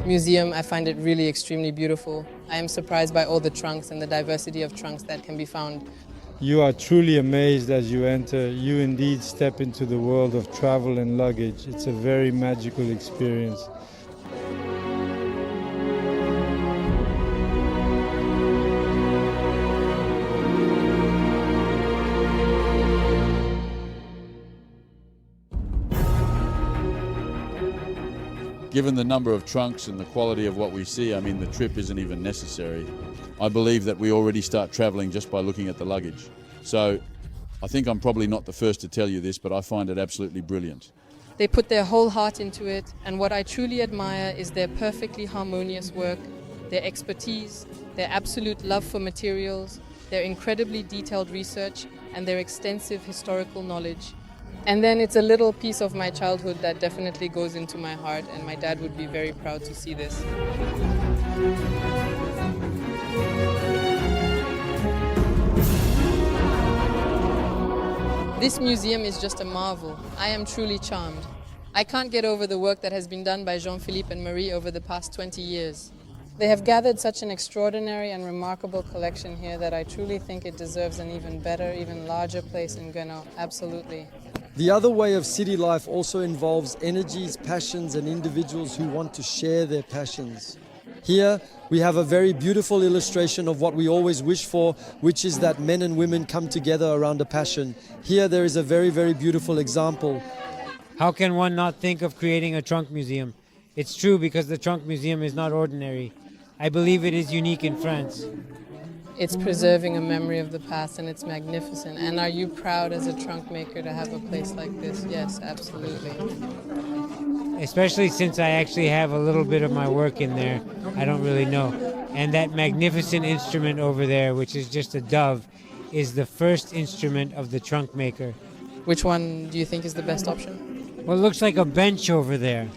museum, I find it really extremely beautiful. I am surprised by all the trunks and the diversity of trunks that can be found. You are truly amazed as you enter. You indeed step into the world of travel and luggage. It's a very magical experience. Given the number of trunks and the quality of what we see, I mean, the trip isn't even necessary. I believe that we already start travelling just by looking at the luggage. So I think I'm probably not the first to tell you this, but I find it absolutely brilliant. They put their whole heart into it, and what I truly admire is their perfectly harmonious work, their expertise, their absolute love for materials, their incredibly detailed research, and their extensive historical knowledge. And then it's a little piece of my childhood that definitely goes into my heart, and my dad would be very proud to see this. This museum is just a marvel. I am truly charmed. I can't get over the work that has been done by Jean-Philippe and Marie over the past 20 years. They have gathered such an extraordinary and remarkable collection here that I truly think it deserves an even better, even larger place in Goyard. Absolutely. The other way of city life also involves energies, passions, and individuals who want to share their passions. Here, we have a very beautiful illustration of what we always wish for, which is that men and women come together around a passion. Here, there is a very, very beautiful example. How can one not think of creating a trunk museum? It's true, because the trunk museum is not ordinary. I believe it is unique in France. It's preserving a memory of the past, and it's magnificent. And are you proud as a trunk maker to have a place like this? Yes, absolutely. Especially since I actually have a little bit of my work in there. I don't really know. And that magnificent instrument over there, which is just a dove, is the first instrument of the trunk maker. Which one do you think is the best option? Well, it looks like a bench over there.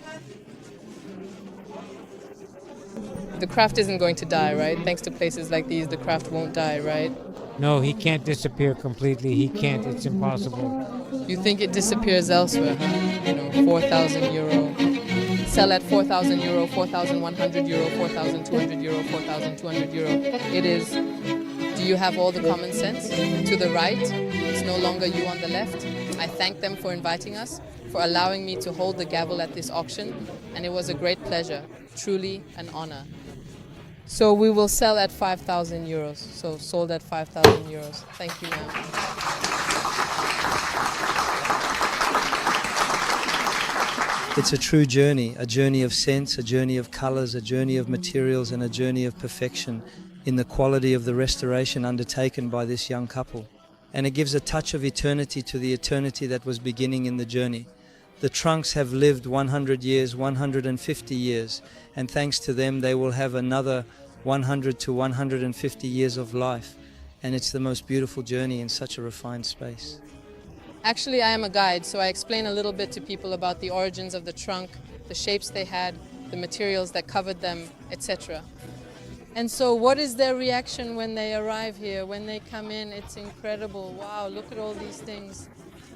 The craft isn't going to die, right? Thanks to places like these, the craft won't die, right? No, he can't disappear completely. He can't. It's impossible. You think it disappears elsewhere, huh? You know, 4,000 euro. Sell at 4,000 euro, 4,100 euro, 4,200 euro, 4,200 euro. It is, do you have all the common sense? To the right, it's no longer you on the left. I thank them for inviting us, for allowing me to hold the gavel at this auction, and it was a great pleasure, truly an honor. So we will sell at 5,000 euros. So sold at 5,000 euros. Thank you, ma'am. It's a true journey, a journey of sense, a journey of colours, a journey of materials, and a journey of perfection in the quality of the restoration undertaken by this young couple. And it gives a touch of eternity to the eternity that was beginning in the journey. The trunks have lived 100 years, 150 years, and thanks to them they will have another 100 to 150 years of life. And it's the most beautiful journey in such a refined space. Actually, I am a guide, so I explain a little bit to people about the origins of the trunk, the shapes they had, the materials that covered them, etc. And so what is their reaction when they arrive here, when they come in? It's incredible. Wow, look at all these things.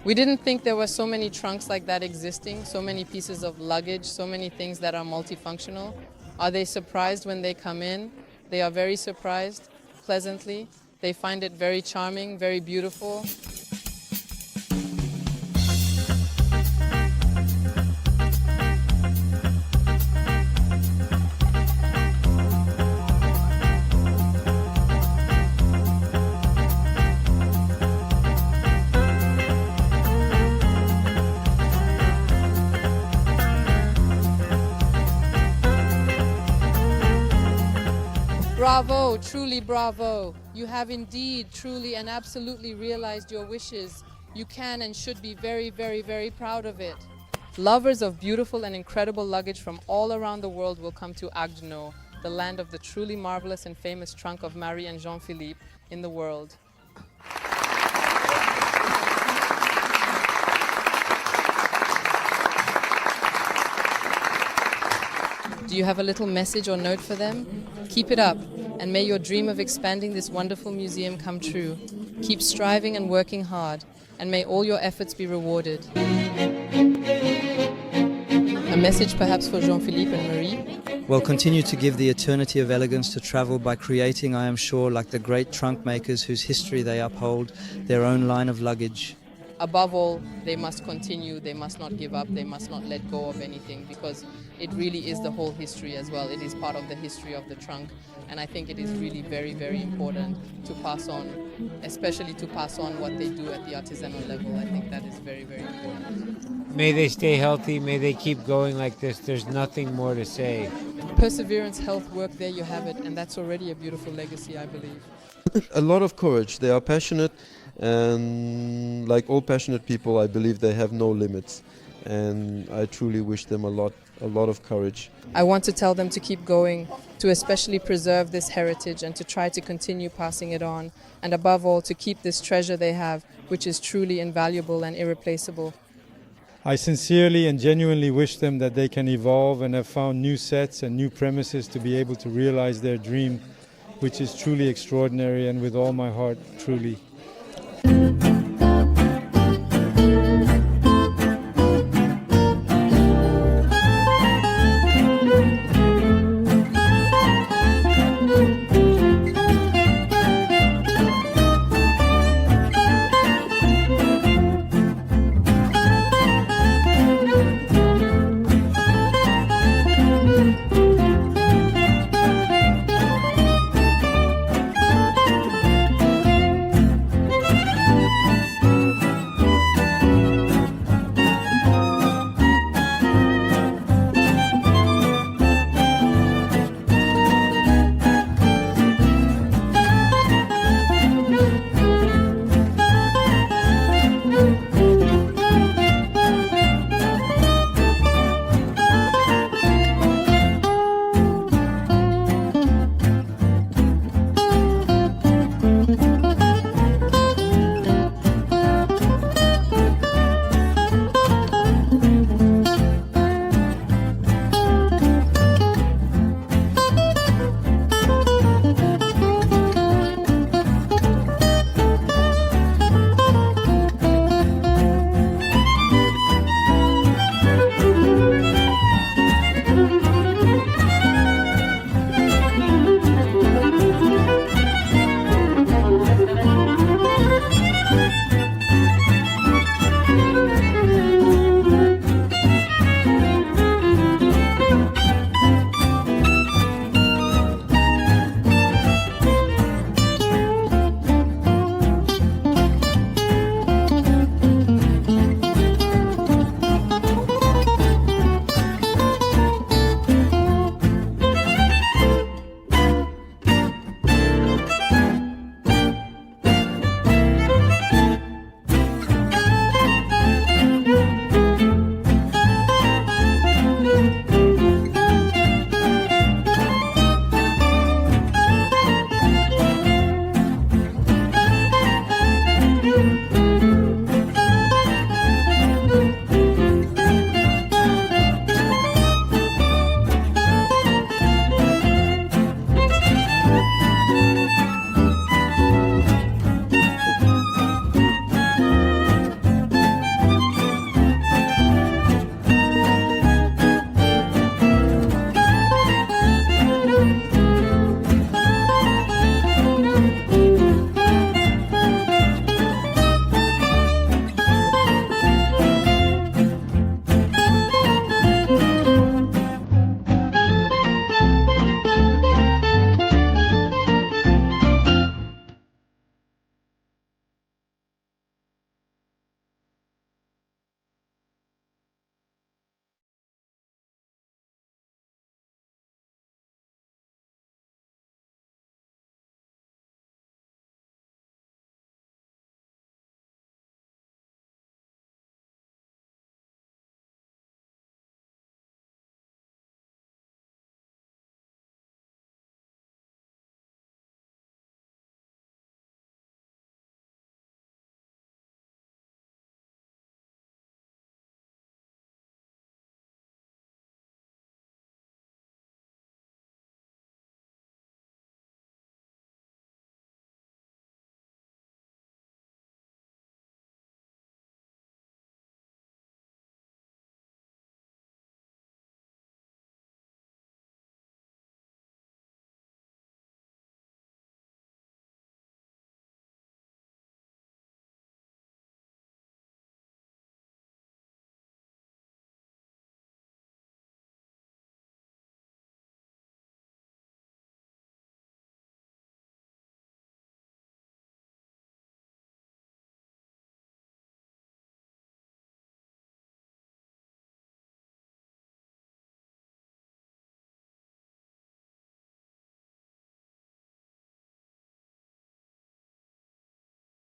We didn't think there were so many trunks like that existing, so many pieces of luggage, so many things that are multifunctional. Are they surprised when they come in? They are very surprised, pleasantly. They find it very charming, very beautiful. Bravo, truly bravo. You have indeed, truly and absolutely realized your wishes. You can and should be very, very, very proud of it. Lovers of beautiful and incredible luggage from all around the world will come to Acheter, the land of the truly marvelous and famous trunk of Marie and Jean-Philippe in the world. Do you have a little message or note for them? Keep it up, and may your dream of expanding this wonderful museum come true. Keep striving and working hard, and may all your efforts be rewarded. A message perhaps for Jean-Philippe and Marie? Well, continue to give the eternity of elegance to travel by creating, I am sure, like the great trunk makers whose history they uphold, their own line of luggage. Above all, they must continue, they must not give up, they must not let go of anything, because it really is the whole history as well. It is part of the history of the trunk, and I think it is really very, very important to pass on, especially to pass on what they do at the artisanal level. I think that is very, very important. May they stay healthy, may they keep going like this. There's nothing more to say. Perseverance, health, work, there you have it, and that's already a beautiful legacy, I believe. A lot of courage. They are passionate, and like all passionate people, I believe they have no limits, and I truly wish them a lot of courage. I want to tell them to keep going, to especially preserve this heritage and to try to continue passing it on, and above all to keep this treasure they have, which is truly invaluable and irreplaceable. I sincerely and genuinely wish them that they can evolve and have found new sets and new premises to be able to realize their dream, which is truly extraordinary, and with all my heart, truly.